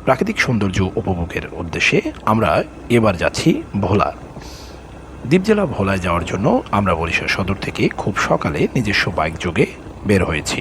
প্রাকৃতিক সৌন্দর্য উপভোগের উদ্দেশ্যে আমরা এবার যাচ্ছি ভোলা। দ্বীপ জেলা ভোলায় যাওয়ার জন্য আমরা বরিশাল সদর থেকে খুব সকালে নিজস্ব বাইক যোগে বের হয়েছি।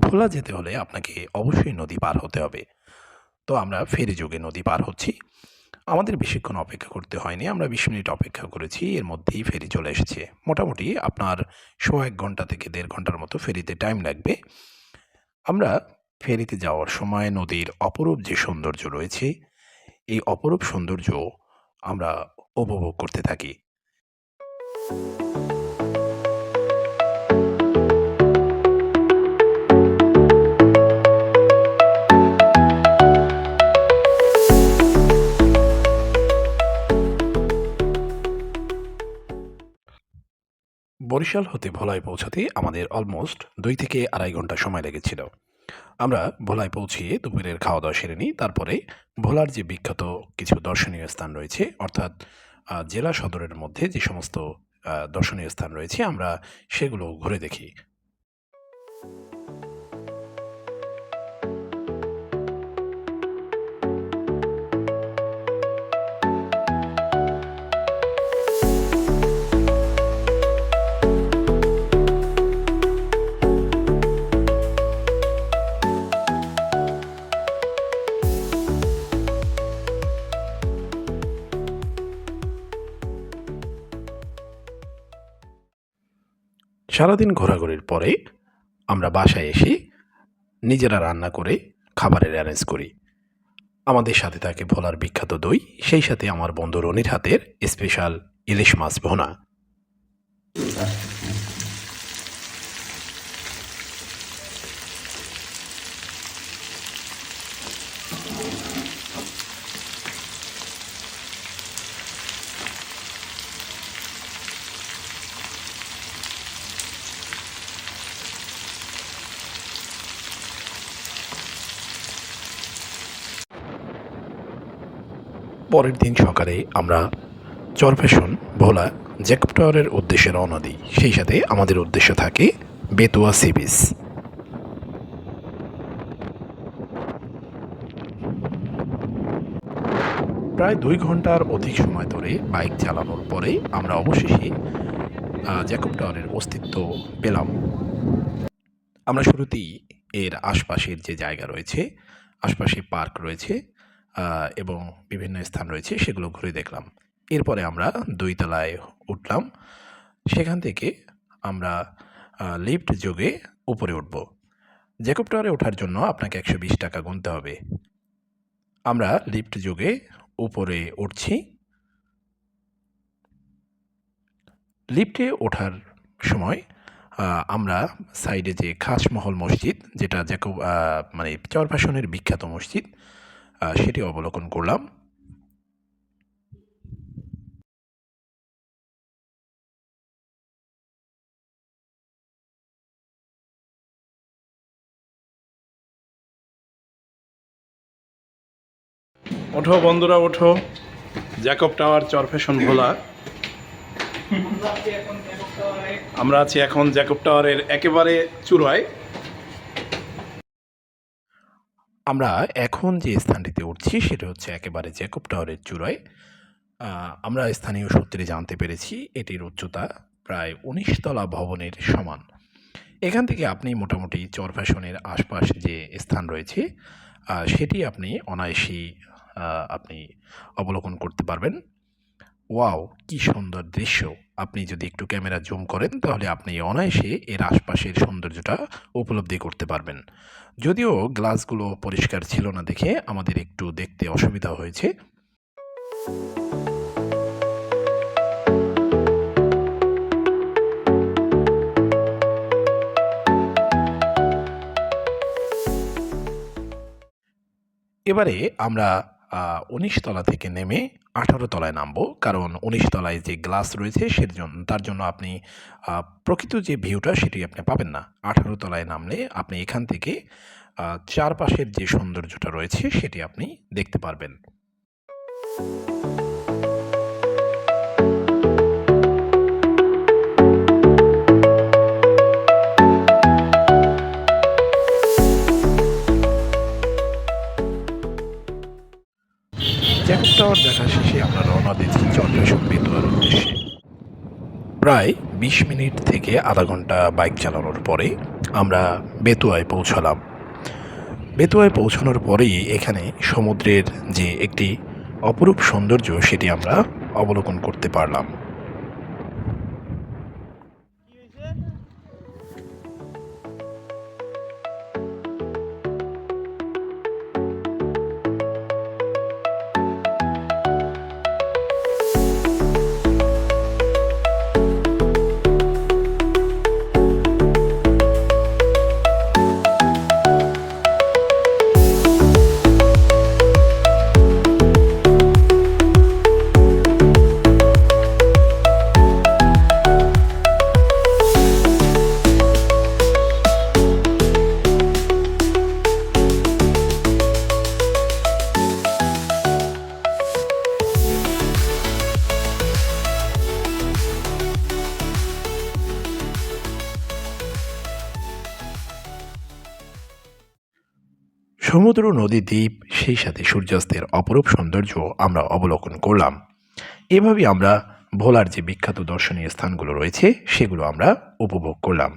ভোলা যেতে হলে আপনাকে অবশ্যই নদী পার হতে হবে। তো আমরা ফেরি যোগে নদী পার হচ্ছি। আমাদের বেশিক্ষণ অপেক্ষা করতে হয়নি, আমরা ২০ মিনিট অপেক্ষা করেছি, এর মধ্যেই ফেরি চলে এসেছে। মোটামুটি আপনার সোয়া ১ ঘন্টা থেকে ১.৫ ঘন্টার মতো ফেরিতে টাইম লাগবে। আমরা ফেরিতে যাওয়ার সময় নদীর অপরূপ যে সৌন্দর্য রয়েছে, এই অপরূপ সৌন্দর্য আমরা উপভোগ করতে থাকি। বরিশাল হতে ভোলায় পৌঁছাতে আমাদের অলমোস্ট ২ থেকে ২.৫ ঘন্টা সময় লেগেছিল। আমরা ভোলায় পৌঁছিয়ে দুপুরের খাওয়া-দাওয়া সেরে নিই। তারপরে ভোলার যে বিখ্যাত কিছু দর্শনীয় স্থান রয়েছে, অর্থাৎ জেলা সদরের মধ্যে যে সমস্ত দর্শনীয় স্থান রয়েছে, আমরা সেগুলো ঘুরে দেখি। সারাদিন ঘোরাঘুরির পরে আমরা বাসায় এসে নিজেরা রান্না করে খাবারের অ্যারেঞ্জ করি। আমাদের সাথে থাকে ভোলার বিখ্যাত দই, সেই সাথে আমার বন্ধু রনির হাতের স্পেশাল ইলিশ মাছ ভুনা। পরের দিন সকালে আমরা চরফ্যাশন ভোলা জ্যাকব টাওয়ারের উদ্দেশ্যে রওনা দিই। সেই সাথে আমাদের উদ্দেশ্য থাকে বেতুয়া সি বিচ। প্রায় ২ ঘন্টার অধিক সময় ধরে বাইক চালানোর পরে আমরা অবশেষে জ্যাকব টাওয়ারের অস্তিত্ব পেলাম। আমরা শুরুতেই এর আশপাশের যে জায়গা রয়েছে, আশপাশে পার্ক রয়েছে এবং বিভিন্ন স্থান রয়েছে, সেগুলো ঘুরে দেখলাম। এরপরে আমরা ২ তলায় উঠলাম। সেখান থেকে আমরা লিফট যোগে উপরে উঠব। জ্যাকব টাওয়ারে ওঠার জন্য আপনাকে ৳১২০ গুনতে হবে। আমরা লিফট যোগে উপরে উঠছি। লিফটে ওঠার সময় আমরা সাইডে যে খাসমহল মসজিদ, যেটা জ্যাকব মানে চরফ্যাশনের বিখ্যাত মসজিদ, সেটি অবলোকন করলাম। ওঠো বন্ধুরা, ওঠো। জ্যাকব টাওয়ার চরফ্যাশন ভোলা। আমরা আছি এখন জ্যাকব টাওয়ারের একেবারে চূড়ায়। আমরা এখন যে স্থানটিতে উঠছি সেটা হচ্ছে একেবারে জ্যাকব টাওয়ারের চূড়ায়। আমরা স্থানীয় সূত্রে জানতে পেরেছি এটির উচ্চতা প্রায় ১৯ তলা ভবনের সমান। এখান থেকে আপনি মোটামুটি চরফ্যাশনের আশপাশ যে স্থান রয়েছে সেটি আপনি অনায়াসেই আপনি অবলোকন করতে পারবেন। ওয়াও! কি সুন্দর দৃশ্য! আপনি যদি একটু ক্যামেরা জুম করেন তাহলে আপনি অনায়াসে এর আশপাশের সৌন্দর্যটা উপলব্ধি করতে পারবেন। যদিও গ্লাসগুলো পরিষ্কার ছিল না দেখে আমাদের একটু দেখতে অসুবিধা হয়েছে। এবারে আমরা ১৯ তলা থেকে নেমে ১৮ তলায় নামবো। কারণ ১৯ তলায় যে গ্লাস রয়েছে তার জন্য আপনি প্রকৃত যে ভিউটা সেটি আপনি পাবেন না। ১৮ তলায় নামলে আপনি এখান থেকে চারপাশের যে সৌন্দর্যটা রয়েছে সেটি আপনি দেখতে পারবেন। জ্যাকব টাওয়ার দেখা শেষে আমরা রওনা দিয়েছি চন্দ্রেশ্বর বেতুয়ার উদ্দেশ্যে। প্রায় ২০ মিনিট থেকে আধা ঘন্টা বাইক চালানোর পরে আমরা বেতুয়ায় পৌঁছালাম। বেতুয়ায় পৌঁছানোর পরেই এখানে সমুদ্রের যে একটি অপরূপ সৌন্দর্য সেটি আমরা অবলোকন করতে পারলাম। সমুদ্র, নদী, দ্বীপ, সেই সাথে সূর্যাস্তের অপরূপ সৌন্দর্য আমরা অবলোকন করলাম। এভাবেই আমরা ভোলার যে বিখ্যাত দর্শনীয় স্থানগুলো রয়েছে সেগুলো আমরা উপভোগ করলাম।